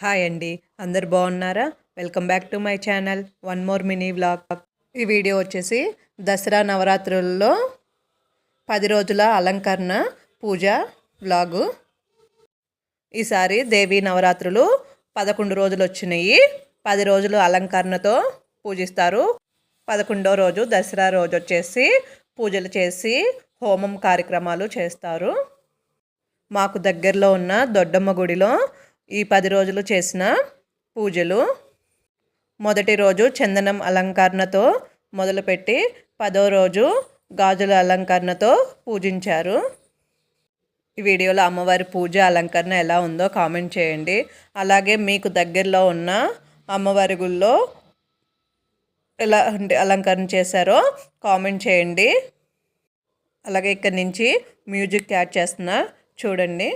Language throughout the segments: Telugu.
హాయ్ అండి, అందరు బాగున్నారా? Welcome back to my channel one more mini vlog. ఈ వీడియో వచ్చేసి దసరా నవరాత్రుల్లో 10 రోజుల అలంకరణ పూజ వ్లాగు. ఈసారి దేవీ నవరాత్రులు 11 రోజులు వచ్చినాయి. 10 రోజులు అలంకరణతో పూజిస్తారు. 11వ రోజు దసరా రోజు వచ్చేసి పూజలు చేసి హోమం కార్యక్రమాలు చేస్తారు. మాకు దగ్గరలో ఉన్న దొడ్డమ్మ గుడిలో ఈ 10 రోజులు చేసిన పూజలు. మొదటి రోజు చందనం అలంకరణతో మొదలుపెట్టి 10వ రోజు గాజుల అలంకరణతో పూజించారు. ఈ వీడియోలో అమ్మవారి పూజ అలంకరణ ఎలా ఉందో కామెంట్ చేయండి. అలాగే మీకు దగ్గరలో ఉన్న అమ్మవారి గుళ్ళో ఎలా అలంకరణ చేశారో కామెంట్ చేయండి. అలాగే ఇక్కడి నుంచి మ్యూజిక్ యాడ్ చేస్తున్నా, చూడండి.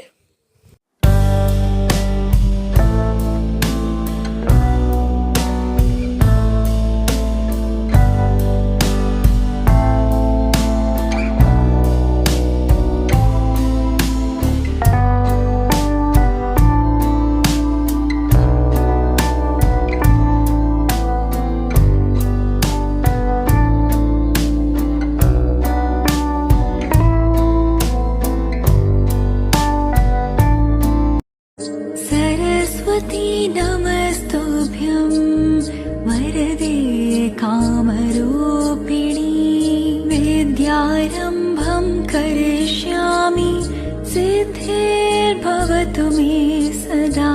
नमस्तुभ्यं वरदे कामरूपिणी विद्यारम्भं करिष्यामि सिद्धिर्भवतु मे सदा.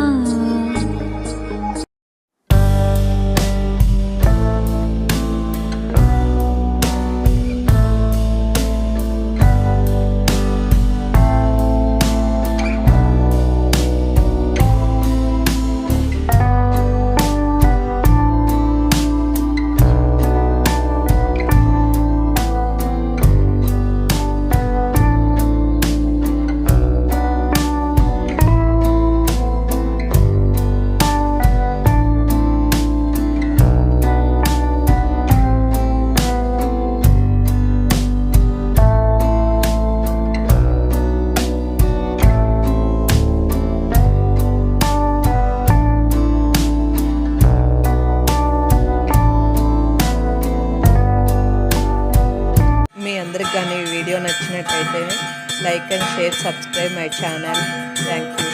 అందరికి కానీ ఈ వీడియో నచ్చినట్టయితే like and share, subscribe my channel. Thank you.